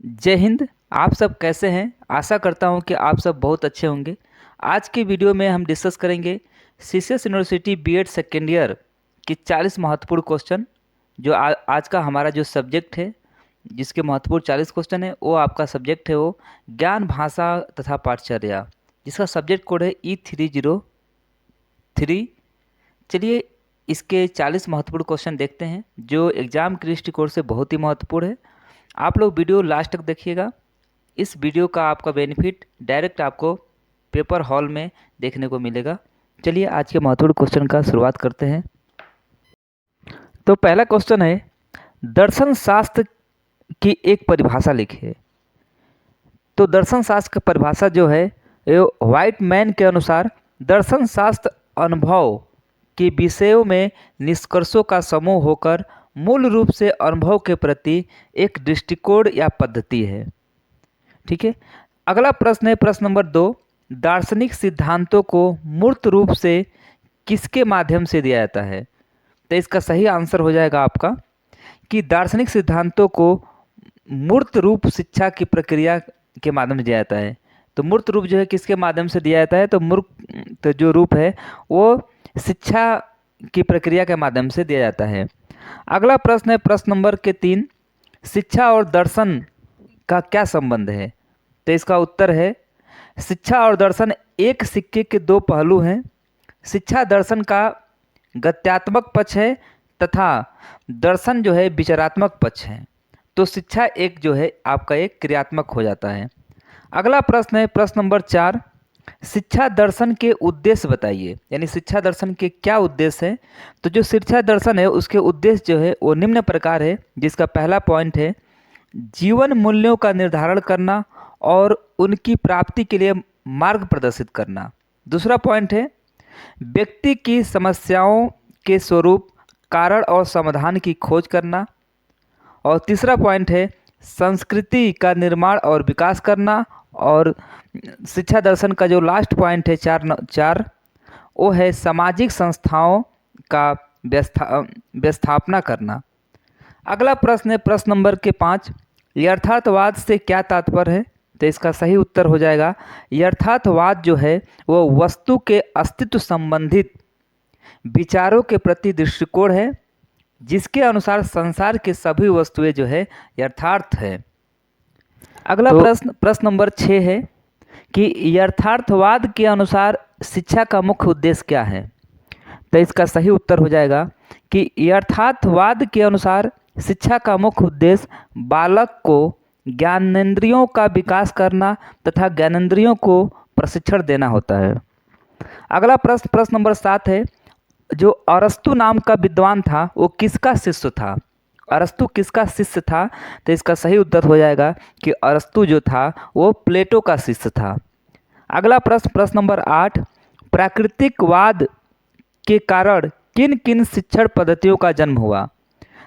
जय हिंद। आप सब कैसे हैं? आशा करता हूं कि आप सब बहुत अच्छे होंगे। आज की वीडियो में हम डिस्कस करेंगे CCS university BEd second year की 40 महत्वपूर्ण क्वेश्चन। जो आज का हमारा जो सब्जेक्ट है, जिसके महत्वपूर्ण 40 क्वेश्चन है, वो आपका सब्जेक्ट है वो ज्ञान भाषा तथा पाठचर्या, जिसका सब्जेक्ट कोड है E303। चलिए इसके 40 महत्वपूर्ण क्वेश्चन देखते हैं, जो एग्जाम के दृष्टिकोण से बहुत ही महत्वपूर्ण है। आप लोग वीडियो लास्ट तक देखिएगा। इस वीडियो का आपका बेनिफिट डायरेक्ट आपको पेपर हॉल में देखने को मिलेगा। चलिए आज के महत्वपूर्ण क्वेश्चन का शुरुआत करते हैं। तो पहला क्वेश्चन है, दर्शन शास्त्र की एक परिभाषा लिखिए। तो दर्शन शास्त्र की परिभाषा जो है, ये व्हाइट मैन के अनुसार दर्शन शास्त्र अनुभव के विषयों में निष्कर्षों का समूह होकर मूल रूप से अनुभव के प्रति एक दृष्टिकोण या पद्धति है। ठीक है। अगला प्रश्न है प्रश्न नंबर 2, दार्शनिक सिद्धांतों को मूर्त रूप से किसके माध्यम से दिया जाता है? तो इसका सही आंसर हो जाएगा आपका कि दार्शनिक सिद्धांतों को मूर्त रूप शिक्षा की प्रक्रिया के माध्यम से दिया जाता है। तो मूर्त रूप जो है किसके माध्यम से दिया जाता है? तो मूर्त जो रूप है वो शिक्षा की प्रक्रिया के माध्यम से दिया जाता है। अगला प्रश्न है प्रश्न नंबर 3, शिक्षा और दर्शन का क्या संबंध है? तो इसका उत्तर है, शिक्षा और दर्शन एक सिक्के के दो पहलू हैं। शिक्षा दर्शन का गत्यात्मक पक्ष है तथा दर्शन जो है विचारात्मक पक्ष है। तो शिक्षा एक जो है आपका एक क्रियात्मक हो जाता है। अगला प्रश्न है प्रश्न नंबर 4, शिक्षा दर्शन के उद्देश्य बताइए। यानी शिक्षा दर्शन के क्या उद्देश्य है? तो जो शिक्षा दर्शन है उसके उद्देश्य जो है वो निम्न प्रकार है, जिसका पहला पॉइंट है जीवन मूल्यों का निर्धारण करना और उनकी प्राप्ति के लिए मार्ग प्रदर्शित करना। दूसरा पॉइंट है व्यक्ति की समस्याओं के स्वरूप, कारण और समाधान की खोज करना। और तीसरा पॉइंट है संस्कृति का निर्माण और विकास करना। और शिक्षा दर्शन का जो लास्ट पॉइंट है चार वो है सामाजिक संस्थाओं का व्यवस्थापना करना। अगला प्रश्न है प्रश्न नंबर 5, यथार्थवाद से क्या तात्पर्य है? तो इसका सही उत्तर हो जाएगा, यथार्थवाद जो है वो वस्तु के अस्तित्व संबंधित विचारों के प्रति दृष्टिकोण है, जिसके अनुसार संसार की सभी वस्तुएं जो है यथार्थ है। अगला प्रश्न नंबर 6 है कि यथार्थवाद के अनुसार शिक्षा का मुख्य उद्देश्य क्या है? तो इसका सही उत्तर हो जाएगा कि यथार्थवाद के अनुसार शिक्षा का मुख्य उद्देश्य बालक को ज्ञानेंद्रियों का विकास करना तथा ज्ञानेंद्रियों को प्रशिक्षण देना होता है। अगला प्रश्न नंबर 7 है, जो अरस्तु नाम का विद्वान था वो किसका शिष्य था? अरस्तु किसका शिष्य था? तो इसका सही उत्तर हो जाएगा कि अरस्तु जो था वो प्लेटो का शिष्य था। अगला प्रश्न नंबर 8, प्राकृतिकवाद के कारण किन किन शिक्षण पद्धतियों का जन्म हुआ?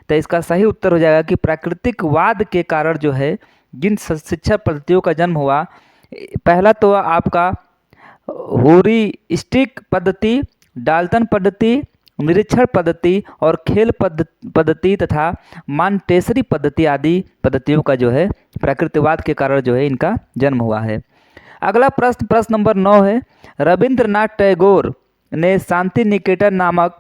तो इसका सही उत्तर हो जाएगा कि प्राकृतिकवाद के कारण जो है जिन शिक्षा पद्धतियों का जन्म हुआ, पहला तो आपका ह्यूरिस्टिक पद्धति, डाल्टन पद्धति, निरीक्षण पद्धति और खेल पद्धति तथा मॉन्टेसरी पद्धति आदि पद्धतियों का जो है प्राकृतिकवाद के कारण जो है इनका जन्म हुआ है। अगला प्रश्न नंबर 9 है, रविंद्रनाथ टैगोर ने शांति निकेतन नामक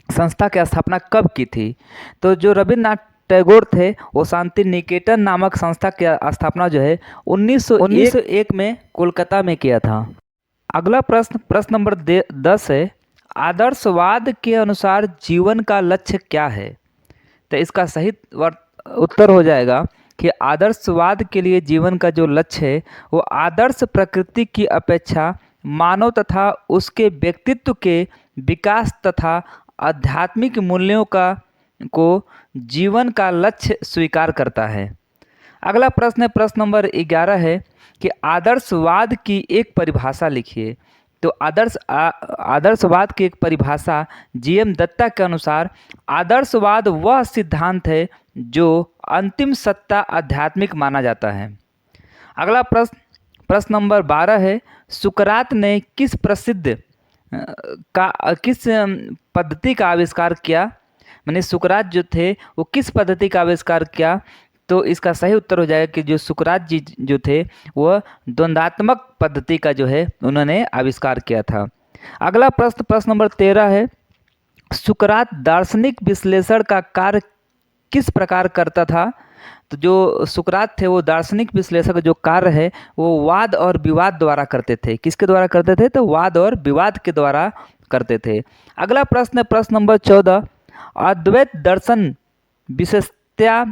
संस्था की स्थापना कब की थी? तो जो रविंद्रनाथ टैगोर थे वो शांति निकेतन नामक संस्था की स्थापना जो है 1901 में कोलकाता में किया था। अगला प्रश्न नंबर 10 है, आदर्शवाद के अनुसार जीवन का लक्ष्य क्या है? तो इसका सही उत्तर हो जाएगा कि आदर्शवाद के लिए जीवन का जो लक्ष्य है वो आदर्श प्रकृति की अपेक्षा मानव तथा उसके व्यक्तित्व के विकास तथा आध्यात्मिक मूल्यों को जीवन का लक्ष्य स्वीकार करता है। अगला प्रश्न नंबर 11 है कि आदर्शवाद की एक परिभाषा लिखिए। तो आदर्शवाद की एक परिभाषा GM दत्ता के अनुसार आदर्शवाद वह सिद्धांत है जो अंतिम सत्ता आध्यात्मिक माना जाता है। अगला प्रश्न नंबर 12 है, सुकरात ने किस पद्धति का आविष्कार किया? मैंने सुकरात जो थे वो किस पद्धति का आविष्कार किया? तो इसका सही उत्तर हो जाएगा कि जो सुकरात जी जो थे वह द्वंद्वात्मक पद्धति का जो है उन्होंने आविष्कार किया था। अगला प्रश्न, प्रश्न नंबर 13 है, सुकरात दार्शनिक विश्लेषण का कार्य किस प्रकार करता था? तो जो सुकरात थे वो दार्शनिक विश्लेषण का जो कार्य है वो वाद और विवाद द्वारा करते थे। किसके द्वारा करते थे? तो वाद और विवाद के द्वारा करते थे। अगला प्रश्न है प्रश्न नंबर 14, अद्वैत दर्शन विशेषता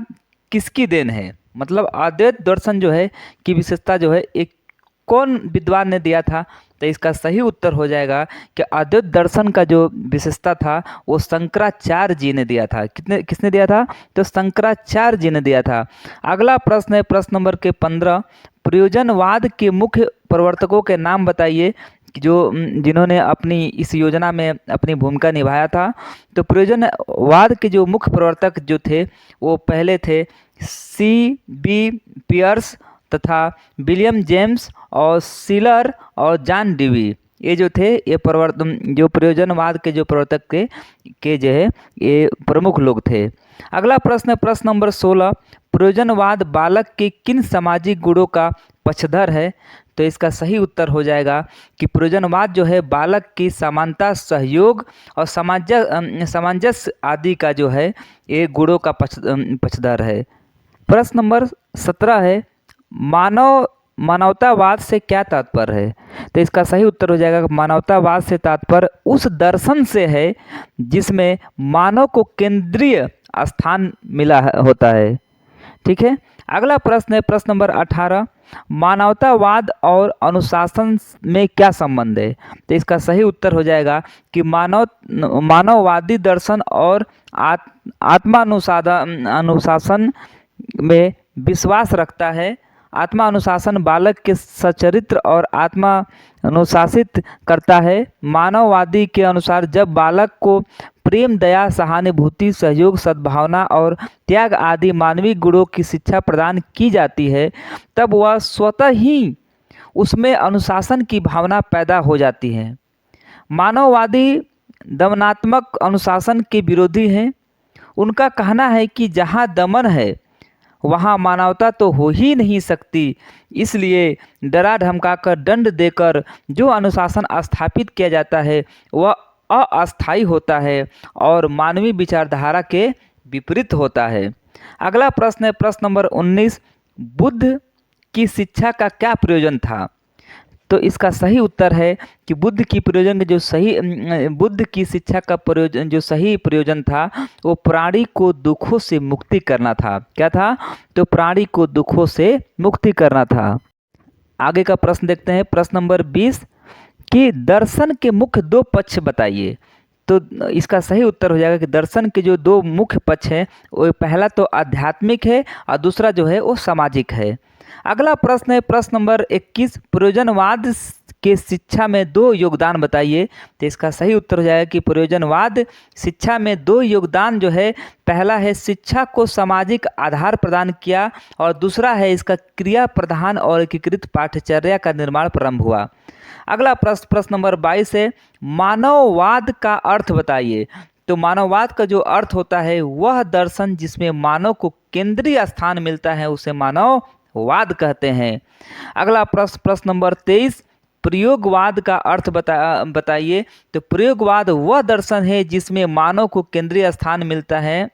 किसकी देन है? मतलब अद्वैत दर्शन जो है की विशेषता जो है एक कौन विद्वान ने दिया था? तो इसका सही उत्तर हो जाएगा कि अद्वैत दर्शन का जो विशेषता था वो शंकराचार्य जी ने दिया था। किसने दिया था? तो शंकराचार्य जी ने दिया था। अगला प्रश्न है प्रश्न नंबर के 15, प्रयोजनवाद के मुख्य प्रवर्तकों के नाम बताइए कि जिन्होंने अपनी इस योजना में अपनी भूमिका निभाया था। तो प्रयोजनवाद के जो मुख्य प्रवर्तक जो थे वो पहले थे C.B. पियर्स तथा विलियम जेम्स और सिलर और जॉन डेवी। ये जो थे ये जो प्रयोजनवाद के जो प्रवर्तक के जो है ये प्रमुख लोग थे। अगला प्रश्न है प्रश्न नंबर 16, प्रयोजनवाद बालक के किन सामाजिक गुणों का पक्षधर है? तो इसका सही उत्तर हो जाएगा कि प्रयोजनवाद जो है बालक की समानता, सहयोग और सामंजस्य आदि का जो है ये गुणों का पक्षधर है। प्रश्न नंबर 17 है, मानवतावाद से क्या तात्पर्य है? तो इसका सही उत्तर हो जाएगा मानवतावाद से तात्पर्य उस दर्शन से है जिसमें मानव को केंद्रीय स्थान मिला होता है। ठीक है। अगला प्रश्न है प्रश्न नंबर 18, मानवतावाद और अनुशासन में क्या संबंध है? तो इसका सही उत्तर हो जाएगा कि मानववादी दर्शन और अनुशासन में विश्वास रखता है। आत्मा अनुशासन बालक के सचरित्र और आत्मा अनुशासित करता है। मानववादी के अनुसार जब बालक को प्रेम, दया, सहानुभूति, सहयोग, सद्भावना और त्याग आदि मानवीय गुणों की शिक्षा प्रदान की जाती है तब वह स्वतः ही उसमें अनुशासन की भावना पैदा हो जाती है। मानववादी दमनात्मक अनुशासन के विरोधी हैं। उनका कहना है कि जहाँ दमन है वहाँ मानवता तो हो ही नहीं सकती, इसलिए डरा धमकाकर, दंड देकर जो अनुशासन स्थापित किया जाता है वह अस्थायी होता है और मानवीय विचारधारा के विपरीत होता है। अगला प्रश्न है प्रश्न नंबर 19, बुद्ध की शिक्षा का क्या प्रयोजन था? तो इसका सही उत्तर है कि बुद्ध की शिक्षा का जो सही प्रयोजन था वो प्राणी को दुखों से मुक्ति करना था। क्या था? तो प्राणी को दुखों से मुक्ति करना था। आगे का प्रश्न देखते हैं प्रश्न नंबर 20 कि दर्शन के मुख्य दो पक्ष बताइए। तो इसका सही उत्तर हो जाएगा कि दर्शन के जो दो मुख्य पक्ष हैं वो पहला तो आध्यात्मिक है और दूसरा जो है वो सामाजिक है। अगला प्रश्न है प्रश्न नंबर 21, प्रयोजनवाद के शिक्षा में दो योगदान बताइए। तो इसका सही उत्तर हो जाएगा कि प्रयोजनवाद शिक्षा में दो योगदान जो है पहला है शिक्षा को सामाजिक आधार प्रदान किया और दूसरा है इसका क्रिया प्रधान और एकीकृत पाठ्यचर्या का निर्माण प्रारंभ हुआ। अगला प्रश्न नंबर 22 है, मानववाद का अर्थ बताइए। तो मानववाद का जो अर्थ होता है वह दर्शन जिसमें मानव को केंद्रीय स्थान मिलता है उसे मानववाद कहते हैं। अगला प्रश्न नंबर 23, प्रयोगवाद का अर्थ बताइए। तो प्रयोगवाद वह दर्शन है जिसमें मानव को केंद्रीय स्थान मिलता है,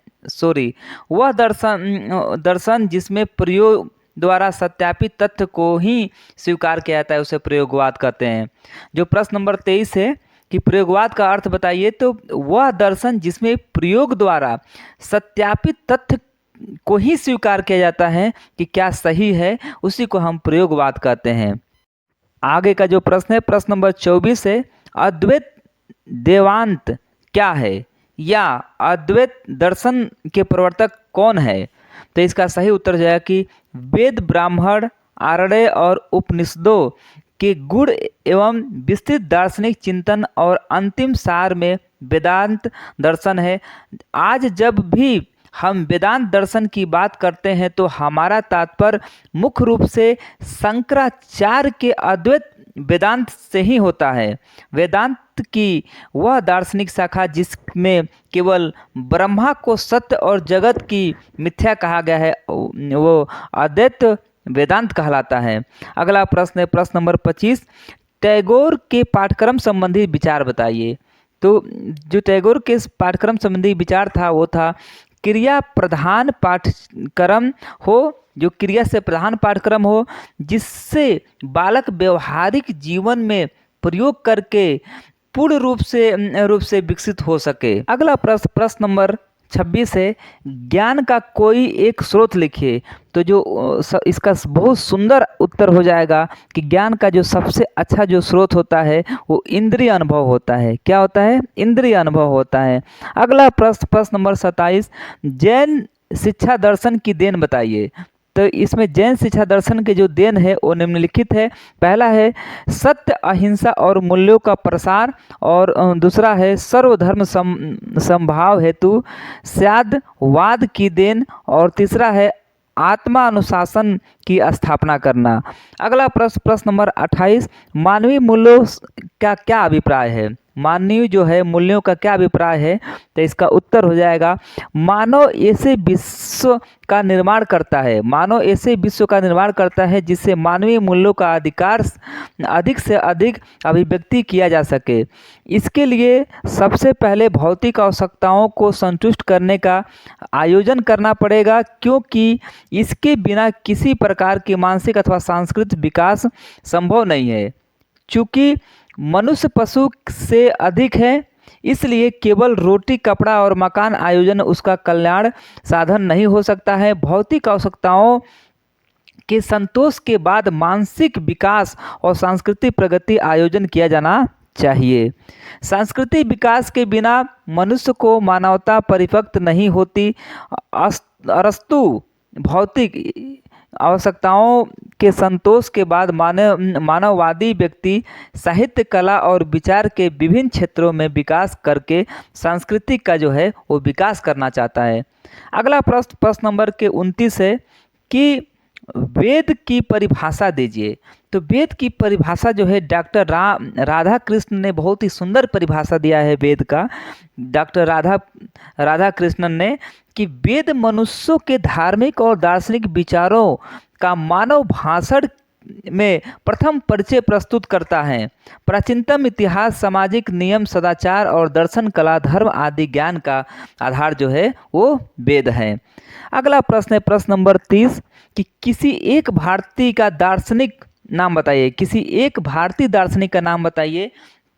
वह दर्शन जिसमें प्रयोग द्वारा सत्यापित तथ्य को ही स्वीकार किया जाता है उसे प्रयोगवाद कहते हैं। जो प्रश्न नंबर 23 है कि प्रयोगवाद का अर्थ बताइए, तो वह दर्शन जिसमें प्रयोग द्वारा सत्यापित तथ्य को ही स्वीकार किया जाता है कि क्या सही है उसी को हम प्रयोगवाद कहते हैं। आगे का जो प्रश्न है प्रश्न नंबर 24 है, अद्वैत वेदांत क्या है या अद्वैत दर्शन के प्रवर्तक कौन है? तो इसका सही उत्तर जाएगा कि वेद, ब्राह्मण, आरण्य और उपनिषदों के गुण एवं विस्तृत दार्शनिक चिंतन और अंतिम सार में वेदांत दर्शन है। आज जब भी हम वेदांत दर्शन की बात करते हैं तो हमारा तात्पर्य मुख्य रूप से शंकराचार्य के अद्वैत वेदांत से ही होता है। वेदांत वेदांत की वह दार्शनिक शाखा जिसमें केवल ब्रह्मा को सत्य और जगत की मिथ्या कहा गया है, वो अद्वैत वेदांत कहलाता है। अगला प्रश्न है प्रश्न नंबर 25, टैगोर के पाठ्यक्रम संबंधी विचार बताइए। तो जो टैगोर के पाठ्यक्रम संबंधी विचार था वो था क्रिया प्रधान पाठ्यक्रम हो, जो क्रिया से प्रधान पाठ्यक्रम हो, जिससे बालक व्यवहारिक जीवन में प्रयोग करके पूर्ण रूप से विकसित हो सके। अगला प्रश्न नंबर 26 है, ज्ञान का कोई एक स्रोत लिखिए। तो जो इसका बहुत सुंदर उत्तर हो जाएगा कि ज्ञान का जो सबसे अच्छा जो स्रोत होता है वो इंद्रिय अनुभव होता है। क्या होता है? इंद्रिय अनुभव होता है। अगला प्रश्न नंबर 27, जैन शिक्षा दर्शन की देन बताइए। तो इसमें जैन शिक्षा दर्शन के जो देन है वो निम्नलिखित है। पहला है सत्य, अहिंसा और मूल्यों का प्रसार, और दूसरा है सर्वधर्म समभाव हेतु साध्यवाद की देन, और तीसरा है आत्मा अनुशासन की स्थापना करना। अगला प्रश्न नंबर 28, मानवीय मूल्यों का क्या अभिप्राय है? मानवीय जो है मूल्यों का क्या अभिप्राय है? तो इसका उत्तर हो जाएगा, मानव ऐसे विश्व का निर्माण करता है, मानव ऐसे विश्व का निर्माण करता है जिससे मानवीय मूल्यों का अधिकार अधिक से अधिक अभिव्यक्ति किया जा सके। इसके लिए सबसे पहले भौतिक आवश्यकताओं को संतुष्ट करने का आयोजन करना पड़ेगा, क्योंकि इसके बिना किसी प्रकार की मानसिक अथवा सांस्कृतिक विकास संभव नहीं है। चूँकि मनुष्य पशु से अधिक है, इसलिए केवल रोटी, कपड़ा और मकान आयोजन उसका कल्याण साधन नहीं हो सकता है। भौतिक आवश्यकताओं के संतोष के बाद मानसिक विकास और सांस्कृतिक प्रगति आयोजन किया जाना चाहिए। सांस्कृतिक विकास के बिना मनुष्य को मानवता परिपक्व नहीं होती। अरस्तु भौतिक आवश्यकताओं के संतोष के बाद मानववादी व्यक्ति साहित्य, कला और विचार के विभिन्न क्षेत्रों में विकास करके सांस्कृतिक का जो है वो विकास करना चाहता है। अगला प्रश्न नंबर 29 है कि वेद की परिभाषा दीजिए। तो वेद की परिभाषा जो है डॉक्टर राधा कृष्ण ने बहुत ही सुंदर परिभाषा दिया है वेद का। डॉक्टर राधा कृष्णन ने कि वेद मनुष्यों के धार्मिक और दार्शनिक विचारों का मानव भाषण में प्रथम परिचय प्रस्तुत करता है। प्राचीनतम इतिहास, सामाजिक नियम, सदाचार और दर्शन, कला, धर्म आदि ज्ञान का आधार जो है वो वेद है। अगला प्रश्न है प्रश्न नंबर 30 कि किसी एक भारतीय का दार्शनिक नाम बताइए। किसी एक भारतीय दार्शनिक का नाम बताइए।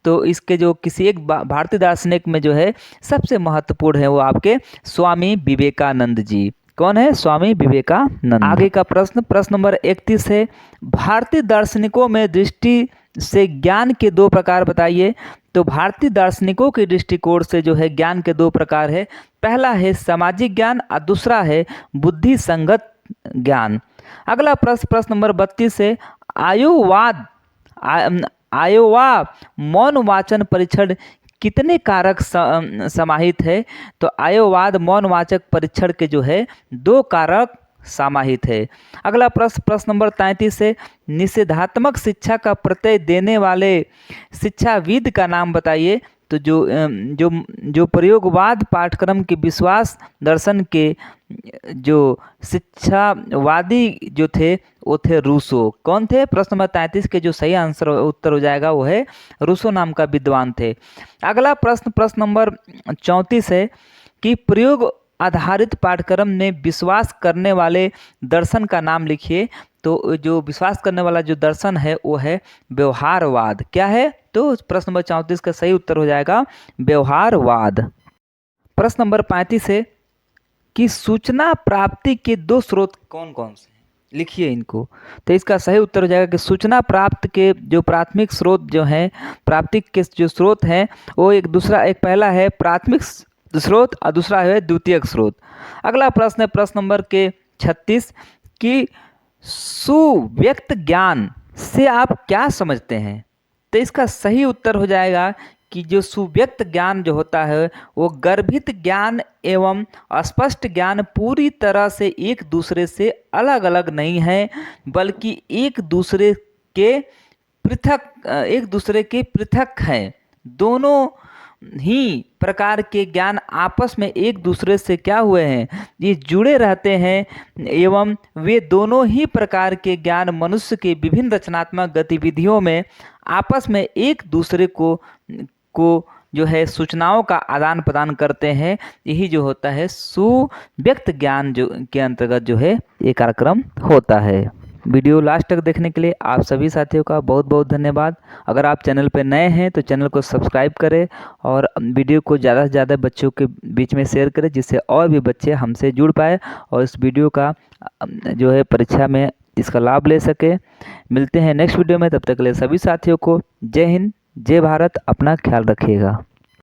तो इसके जो किसी एक भारतीय दार्शनिक में जो है सबसे महत्वपूर्ण है वो आपके स्वामी विवेकानंद जी। कौन है? स्वामी विवेकानंद। आगे का प्रश्न नंबर 31 है, भारतीय दार्शनिकों में दृष्टि से ज्ञान के दो प्रकार बताइए। तो भारतीय दार्शनिकों के दृष्टिकोण से जो है ज्ञान के दो प्रकार है। पहला है सामाजिक ज्ञान और दूसरा है बुद्धि संगत ज्ञान। अगला प्रश्न नंबर 32 है, आयोवा मौन वाचन परीक्षण कितने कारक समाहित है? तो आयोवाद मौन वाचक परीक्षण के जो है 2 कारक समाहित है। अगला प्रश्न नंबर 33 है, निषेधात्मक शिक्षा का प्रत्यय देने वाले शिक्षाविद का नाम बताइए। तो जो प्रयोगवाद पाठ्यक्रम के विश्वास दर्शन के जो शिक्षावादी जो थे वो थे रूसो। कौन थे? प्रश्न नंबर 33 के जो सही आंसर उत्तर हो जाएगा वो है रूसो नाम का विद्वान थे। अगला प्रश्न नंबर 34 है कि प्रयोग आधारित पाठ्यक्रम में विश्वास करने वाले दर्शन का नाम लिखिए। तो जो विश्वास करने वाला जो दर्शन है वो है व्यवहारवाद। क्या है? तो प्रश्न नंबर 34 का सही उत्तर हो जाएगा व्यवहारवाद। प्रश्न नंबर 35 है कि सूचना प्राप्ति के 2 स्रोत कौन कौन से हैं? लिखिए इनको। तो इसका सही उत्तर हो जाएगा कि सूचना प्राप्त के जो प्राथमिक स्रोत जो हैं, प्राप्ति के जो स्रोत हैं वो एक पहला है प्राथमिक स्रोत और दूसरा है द्वितीयक स्रोत। अगला प्रश्न है प्रश्न नंबर 36 कि सुव्यक्त ज्ञान से आप क्या समझते हैं? तो इसका सही उत्तर हो जाएगा कि जो सुव्यक्त ज्ञान जो होता है वो गर्भित ज्ञान एवं अस्पष्ट ज्ञान पूरी तरह से एक दूसरे से अलग अलग नहीं है, बल्कि एक दूसरे के पृथक हैं। दोनों ही प्रकार के ज्ञान आपस में एक दूसरे से क्या हुए हैं, ये जुड़े रहते हैं एवं वे दोनों ही प्रकार के ज्ञान मनुष्य के विभिन्न रचनात्मक गतिविधियों में आपस में एक दूसरे को जो है सूचनाओं का आदान प्रदान करते हैं। यही जो होता है सुव्यक्त ज्ञान जो के अंतर्गत जो है ये कार्यक्रम होता है। वीडियो लास्ट तक देखने के लिए आप सभी साथियों का बहुत बहुत धन्यवाद। अगर आप चैनल पर नए हैं तो चैनल को सब्सक्राइब करें और वीडियो को ज़्यादा से ज़्यादा बच्चों के बीच में शेयर करें, जिससे और भी बच्चे हमसे जुड़ पाए और इस वीडियो का जो है परीक्षा में इसका लाभ ले सके। मिलते हैं नेक्स्ट वीडियो में, तब तक के लिए सभी साथियों को जय हिंद, जय भारत, अपना ख्याल रखिएगा।